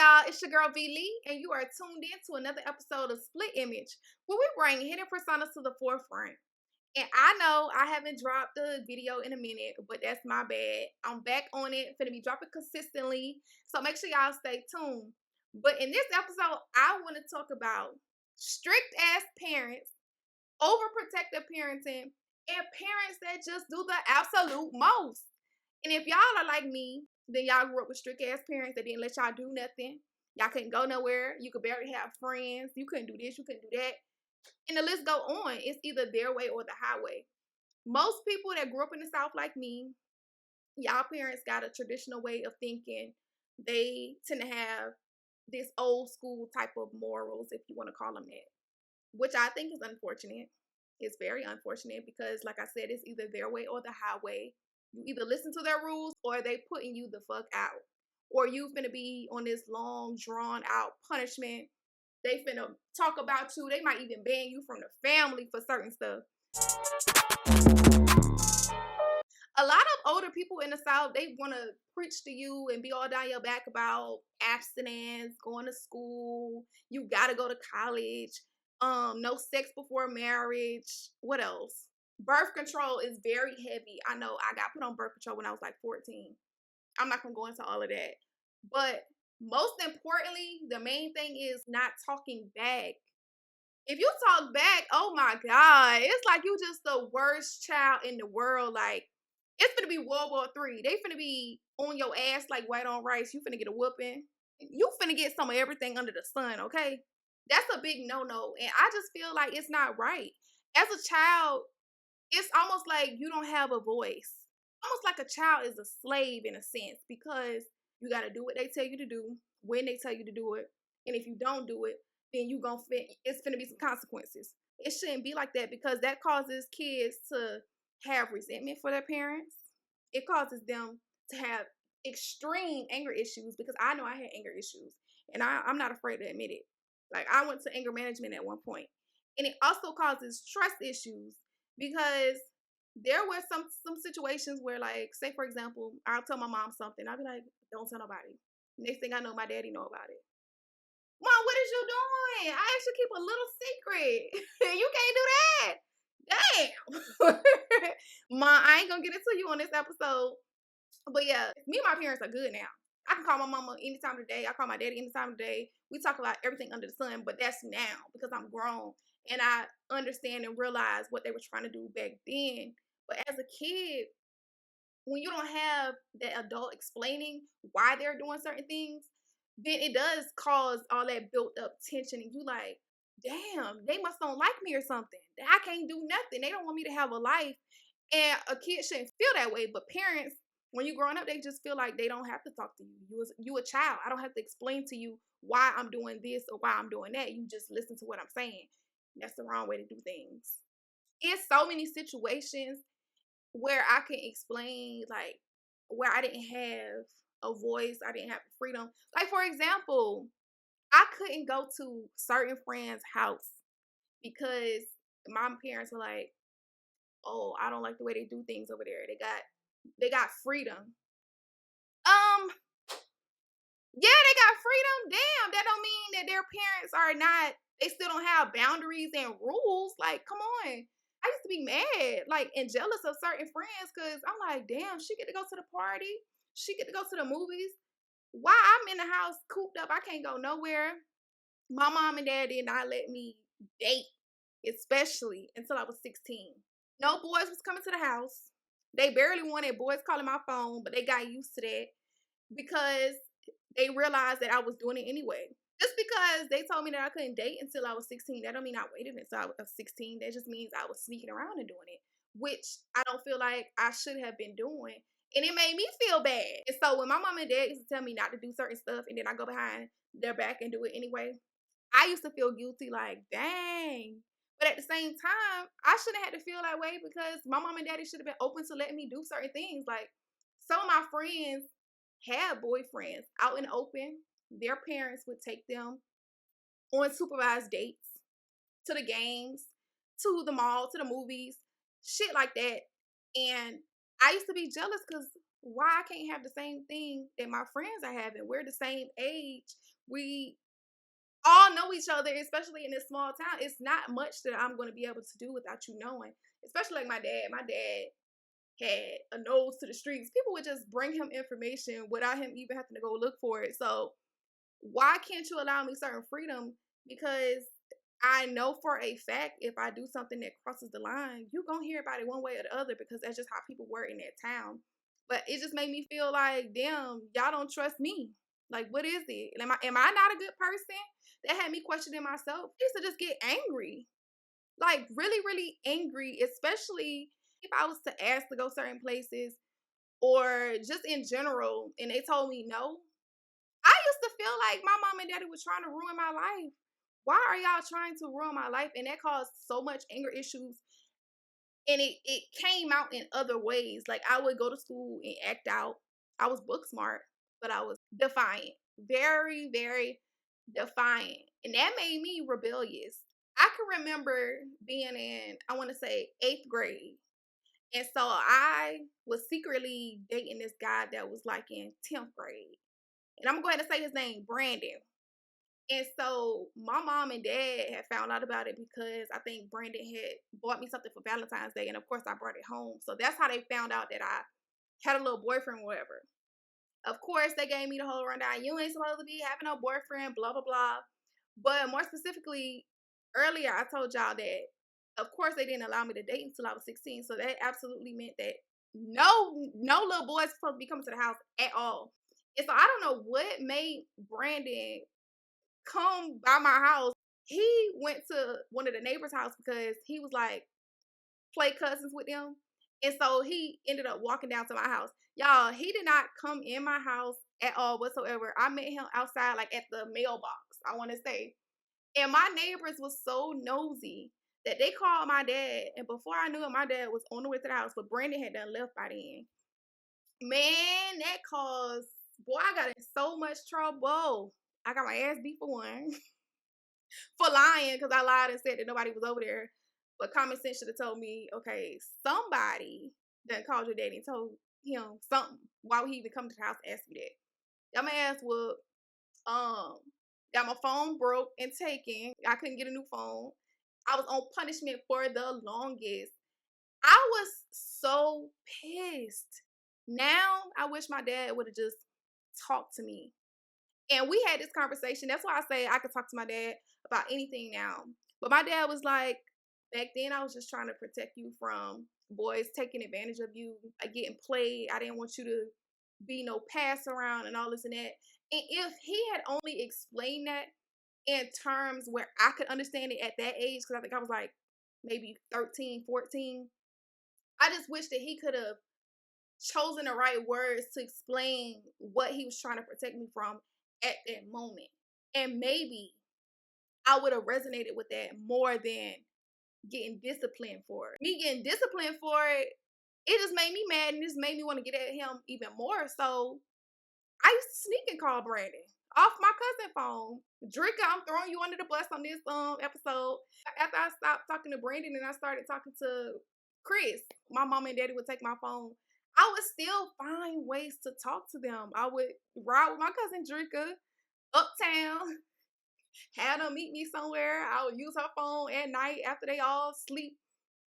y'all, it's your girl V Lee, and you are tuned in to another episode of Split Image, where we bring hidden personas to the forefront. And I know I haven't dropped a video in a minute, but that's my bad. I'm back on it, finna be dropping consistently, so make sure y'all stay tuned. But in this episode, I want to talk about strict ass parents, overprotective parenting, and parents that just do the absolute most. And if y'all are like me, then y'all grew up with strict ass parents that didn't let y'all do nothing. Y'all couldn't go nowhere. You could barely have friends. You couldn't do this. You couldn't do that. And the list go on. It's either their way or the highway. Most people that grew up in the South like me, y'all parents got a traditional way of thinking. They tend to have this old school type of morals, if you want to call them that, which I think is unfortunate. It's very unfortunate because, like I said, it's either their way or the highway. You either listen to their rules or they putting you the fuck out. Or you finna be on this long, drawn out punishment. They finna talk about you. They might even ban you from the family for certain stuff. A lot of older people in the South, they want to preach to you and be all down your back about abstinence, going to school. You gotta go to college. No sex before marriage. What else? Birth control is very heavy. I know I got put on birth control when I was like 14. I'm not gonna go into all of that. But most importantly, the main thing is not talking back. If you talk back, oh my God, it's like you just the worst child in the world. Like, it's gonna be World War III. They finna be on your ass like white on rice. You finna get a whooping. You finna get some of everything under the sun, okay? That's a big no-no. And I just feel like it's not right. As a child, it's almost like you don't have a voice. Almost like a child is a slave in a sense because you got to do what they tell you to do when they tell you to do it. And if you don't do it, then it's going to be some consequences. It shouldn't be like that because that causes kids to have resentment for their parents. It causes them to have extreme anger issues because I know I had anger issues and I'm not afraid to admit it. Like, I went to anger management at one point. And it also causes trust issues because there were some situations where, like, say for example, I'll tell my mom something. I'll be like, don't tell nobody. Next thing I know, my daddy know about it. Mom, what is you doing? I asked you to keep a little secret. You can't do that. Damn. Mom, I ain't gonna get into you on this episode. But yeah, me and my parents are good now. I can call my mama anytime of the day. I call my daddy anytime of the day. We talk about everything under the sun, but that's now because I'm grown and I understand and realize what they were trying to do back then. But as a kid, when you don't have that adult explaining why they're doing certain things, then it does cause all that built up tension. And you like, damn, they must don't like me or something. I can't do nothing. They don't want me to have a life. And a kid shouldn't feel that way. But parents, when you're growing up, they just feel like they don't have to talk to you. You a child. I don't have to explain to you why I'm doing this or why I'm doing that. You just listen to what I'm saying. That's the wrong way to do things. It's so many situations where I can explain, like, where I didn't have a voice. I didn't have freedom. Like, for example, I couldn't go to certain friends' house because my parents were like, oh, I don't like the way they do things over there. They got freedom. Yeah, they got freedom. Damn, that don't mean that their parents are not, they still don't have boundaries and rules. Like, come on. I used to be mad, like, and jealous of certain friends because I'm like, damn, she get to go to the party. She get to go to the movies. Why I'm in the house cooped up, I can't go nowhere. My mom and dad did not let me date, especially until I was 16. No boys was coming to the house. They barely wanted boys calling my phone, but they got used to that because they realized that I was doing it anyway. Just because they told me that I couldn't date until I was 16, that don't mean I waited until I was 16. That just means I was sneaking around and doing it, which I don't feel like I should have been doing. And it made me feel bad. And so when my mom and dad used to tell me not to do certain stuff and then I go behind their back and do it anyway, I used to feel guilty like, dang. But at the same time, I shouldn't have had to feel that way because my mom and daddy should have been open to letting me do certain things. Like, some of my friends had boyfriends out in the open. Their parents would take them on supervised dates to the games, to the mall, to the movies, shit like that. And I used to be jealous because why I can't have the same thing that my friends are having? We're the same age. We all know each other, especially in this small town. It's not much that I'm going to be able to do without you knowing. Especially like my dad. My dad had a nose to the streets. People would just bring him information without him even having to go look for it. So why can't you allow me certain freedom? Because I know for a fact if I do something that crosses the line, you're gonna hear about it one way or the other because that's just how people were in that town. But it just made me feel like, damn, y'all don't trust me. Like, what is it? Am I not a good person? That had me questioning myself. I used to just get angry. Like really, really angry, especially if I was to ask to go certain places or just in general and they told me no. I used to feel like my mom and daddy was trying to ruin my life. Why are y'all trying to ruin my life? And that caused so much anger issues. And it came out in other ways. Like I would go to school and act out. I was book smart, but I was defiant. Very, very defiant. And that made me rebellious. I can remember being in, I want to say, 8th grade. And so I was secretly dating this guy that was like in 10th grade. And I'm going to say his name, Brandon. And so my mom and dad had found out about it because I think Brandon had bought me something for Valentine's Day. And of course, I brought it home. So that's how they found out that I had a little boyfriend, or whatever. Of course, they gave me the whole rundown. You ain't supposed to be having no boyfriend, blah, blah, blah. But more specifically, earlier I told y'all that, of course, they didn't allow me to date until I was 16. So that absolutely meant that no little boys supposed to be coming to the house at all. And so I don't know what made Brandon come by my house. He went to one of the neighbors' house because he was like play cousins with them. And so he ended up walking down to my house. Y'all, he did not come in my house at all whatsoever. I met him outside, like at the mailbox, I want to say. And my neighbors was so nosy that they called my dad. And before I knew it, my dad was on the way to the house, but Brandon had done left by then. Man, that caused, boy, I got in so much trouble. I got my ass beat for one, for lying because I lied and said that nobody was over there. But common sense should have told me, okay, somebody done called your daddy and told him something. Why would he even come to the house and ask you that? That my ass would got my phone broke and taken. I couldn't get a new phone. I was on punishment for the longest. I was so pissed. Now I wish my dad would have just talked to me. And we had this conversation. That's why I say I could talk to my dad about anything now. But my dad was like, back then I was just trying to protect you from boys taking advantage of you, like getting played. I didn't want you to be no pass around and all this and that. And if he had only explained that in terms where I could understand it at that age, because I think I was like maybe 13, 14, I just wish that he could have chosen the right words to explain what he was trying to protect me from at that moment. And maybe I would have resonated with that more than getting disciplined for it. Me getting disciplined for it, it just made me mad and just made me want to get at him even more. So I used to sneak and call Brandon off my cousin phone. Drika, I'm throwing you under the bus on this episode. After I stopped talking to Brandon and I started talking to Chris, my mom and daddy would take my phone. I would still find ways to talk to them. I would ride with my cousin Drika uptown, have them meet me somewhere. I would use her phone at night after they all sleep.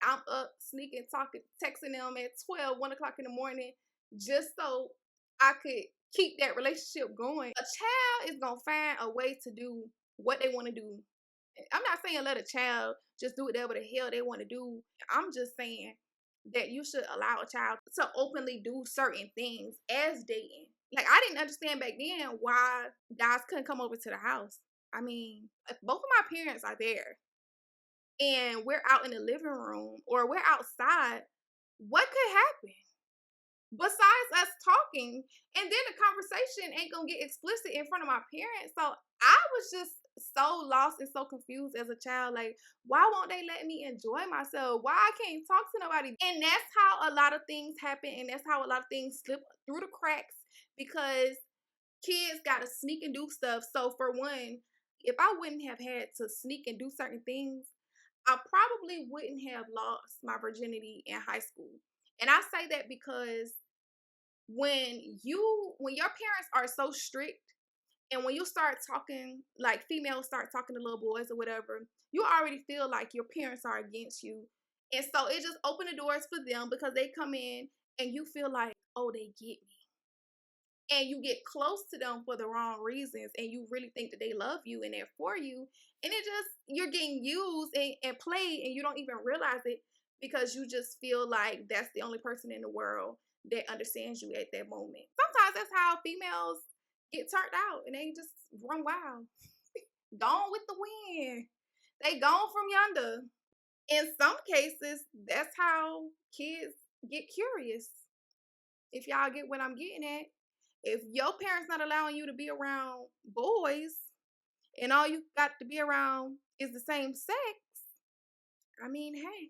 I'm up sneaking, talking, texting them at 12, 1 o'clock in the morning, just so I could keep that relationship going. A child is going to find a way to do what they want to do. I'm not saying let a child just do whatever the hell they want to do. I'm just saying that you should allow a child to openly do certain things as dating. Like, I didn't understand back then why guys couldn't come over to the house. I mean, if both of my parents are there and we're out in the living room or we're outside, what could happen? Besides us talking, and then the conversation ain't gonna get explicit in front of my parents. So I was just so lost and so confused as a child. Like, why won't they let me enjoy myself? Why I can't talk to nobody? And that's how a lot of things happen, and that's how a lot of things slip through the cracks because kids gotta sneak and do stuff. So for one, if I wouldn't have had to sneak and do certain things, I probably wouldn't have lost my virginity in high school. And I say that because when your parents are so strict And when you start talking, like females start talking to little boys or whatever, you already feel like your parents are against you. And so it just opened the doors for them because they come in and you feel like, oh, they get me. And you get close to them for the wrong reasons and you really think that they love you and they're for you. And it just, you're getting used and played and you don't even realize it because you just feel like that's the only person in the world that understands you at that moment. Sometimes that's how females get turned out and they just run wild. Gone with the wind. They gone from yonder. In some cases, that's how kids get curious. If y'all get what I'm getting at. If your parents not allowing you to be around boys and all you got to be around is the same sex, I mean, hey.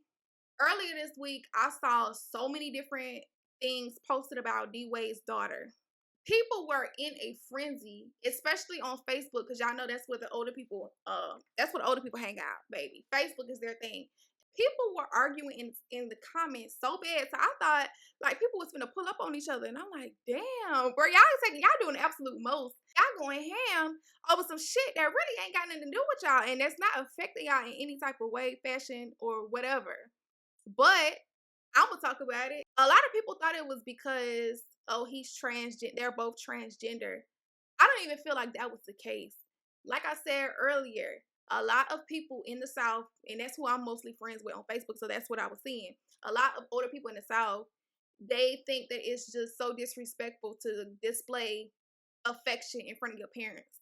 Earlier this week, I saw so many different things posted about D Wade's daughter. People were in a frenzy, especially on Facebook, because y'all know that's where the older people, hang out, baby. Facebook is their thing. People were arguing in the comments so bad, so I thought like people was gonna pull up on each other, and I'm like, damn, bro, y'all doing the absolute most. Y'all going ham over some shit that really ain't got nothing to do with y'all, and that's not affecting y'all in any type of way, fashion, or whatever. But I'm gonna talk about it. A lot of people thought it was because, oh, he's transgender. They're both transgender. I don't even feel like that was the case. Like I said earlier, a lot of people in the South, and that's who I'm mostly friends with on Facebook, so that's what I was seeing. A lot of older people in the South, they think that it's just so disrespectful to display affection in front of your parents.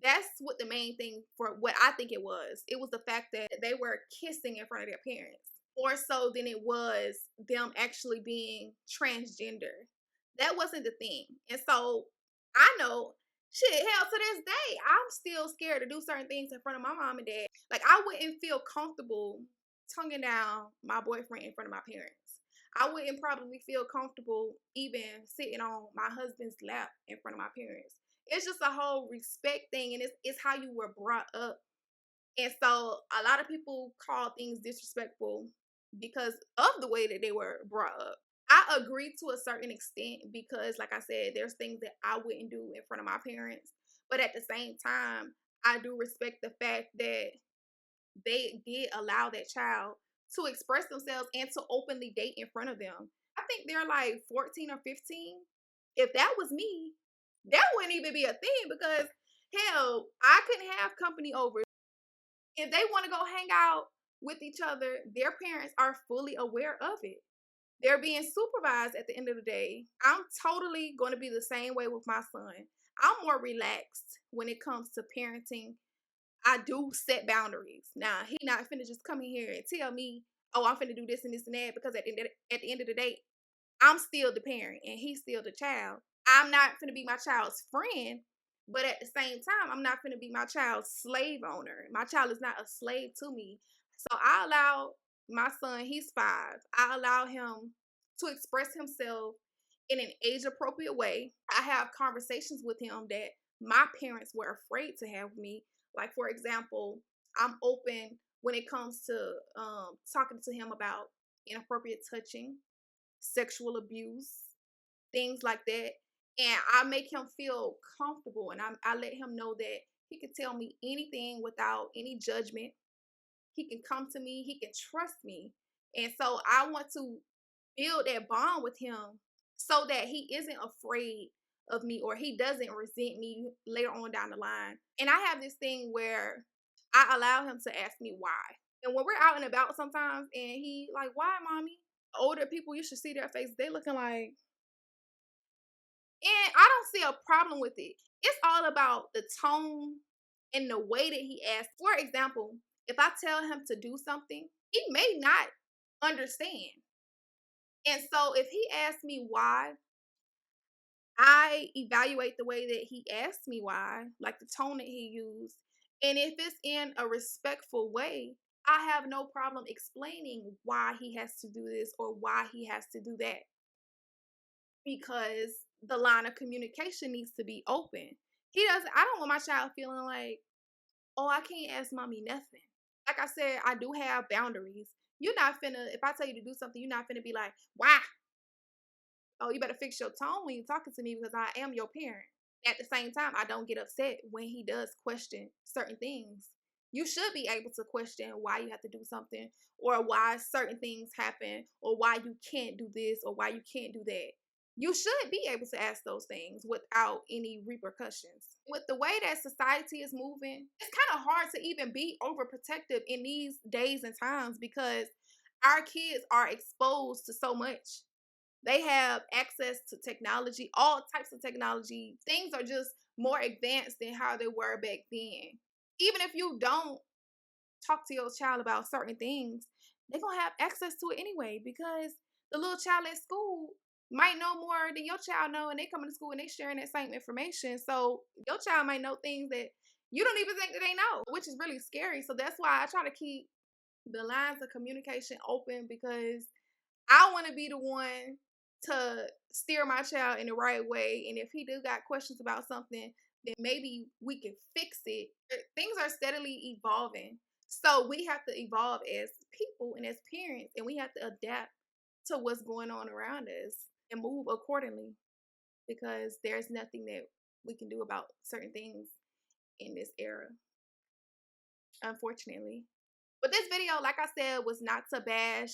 That's what the main thing for what I think it was. It was the fact that they were kissing in front of their parents more so than it was them actually being transgender. That wasn't the thing. And so I know, shit, hell, to this day, I'm still scared to do certain things in front of my mom and dad. Like, I wouldn't feel comfortable tonguing down my boyfriend in front of my parents. I wouldn't probably feel comfortable even sitting on my husband's lap in front of my parents. It's just a whole respect thing, and it's how you were brought up. And so a lot of people call things disrespectful because of the way that they were brought up. I agree to a certain extent because, like I said, there's things that I wouldn't do in front of my parents. But at the same time, I do respect the fact that they did allow that child to express themselves and to openly date in front of them. I think they're like 14 or 15. If that was me, that wouldn't even be a thing because, hell, I couldn't have company over. If they want to go hang out with each other, their parents are fully aware of it. They're being supervised at the end of the day. I'm totally going to be the same way with my son. I'm more relaxed when it comes to parenting. I do set boundaries. Now, he not finna just come in here and tell me, oh, I'm finna do this and this and that, because at the end of the day, I'm still the parent and he's still the child. I'm not finna be my child's friend, but at the same time, I'm not finna be my child's slave owner. My child is not a slave to me. So I allow my son, he's 5. I allow him to express himself in an age appropriate way. I have conversations with him that my parents were afraid to have with me. Like, for example, I'm open when it comes to talking to him about inappropriate touching, sexual abuse, things like that. And I make him feel comfortable, and I let him know that he can tell me anything without any judgment. He can come to me, he can trust me. And so I want to build that bond with him so that he isn't afraid of me or he doesn't resent me later on down the line. And I have this thing where I allow him to ask me why. And when we're out and about sometimes and he like, why, mommy? Older people, you should see their faces. They looking like, and I don't see a problem with it. It's all about the tone and the way that he asks. For example, if I tell him to do something, he may not understand. And so if he asks me why, I evaluate the way that he asked me why, like the tone that he used. And if it's in a respectful way, I have no problem explaining why he has to do this or why he has to do that. Because the line of communication needs to be open. I don't want my child feeling like, oh, I can't ask mommy nothing. Like I said, I do have boundaries. You're not finna, if I tell you to do something, you're not finna be like, why? Oh, you better fix your tone when you're talking to me because I am your parent. At the same time, I don't get upset when he does question certain things. You should be able to question why you have to do something, or why certain things happen, or why you can't do this, or why you can't do that. You should be able to ask those things without any repercussions. With the way that society is moving, it's kind of hard to even be overprotective in these days and times because our kids are exposed to so much. They have access to technology, all types of technology. Things are just more advanced than how they were back then. Even if you don't talk to your child about certain things, they're gonna have access to it anyway because the little child at school might know more than your child know, and they come to school and they sharing that same information. So your child might know things that you don't even think that they know, which is really scary. So that's why I try to keep the lines of communication open because I want to be the one to steer my child in the right way. And if he do got questions about something, then maybe we can fix it. Things are steadily evolving. So we have to evolve as people and as parents, and we have to adapt to what's going on around us and move accordingly because there's nothing that we can do about certain things in this era, unfortunately. But this video, like I said, was not to bash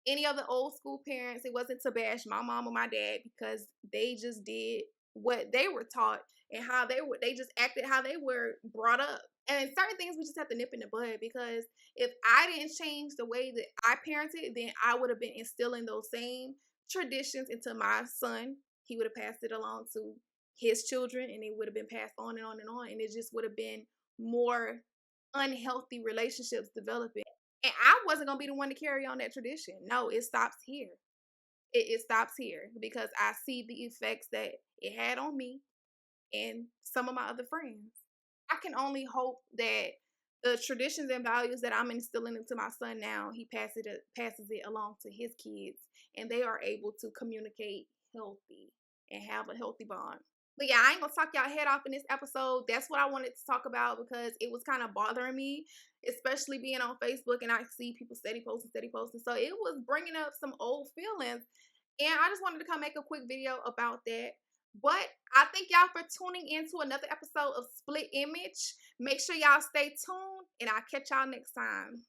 any of the old school parents. It wasn't to bash my mom or my dad because they just did what they were taught and how they just acted how they were brought up. And certain things we just have to nip in the bud because if I didn't change the way that I parented, then I would have been instilling those same traditions into my son. He would have passed it along to his children and it would have been passed on and on and on. And it just would have been more unhealthy relationships developing. And I wasn't gonna be the one to carry on that tradition. No, it stops here. It stops here because I see the effects that it had on me and some of my other friends. I can only hope that the traditions and values that I'm instilling into my son now, he passes it along to his kids, and they are able to communicate healthy and have a healthy bond. But yeah, I ain't gonna talk y'all head off in this episode. That's what I wanted to talk about because it was kind of bothering me, especially being on Facebook and I see people steady posting, steady posting. So it was bringing up some old feelings. And I just wanted to come make a quick video about that. But I thank y'all for tuning in to another episode of Split Image. Make sure y'all stay tuned and I'll catch y'all next time.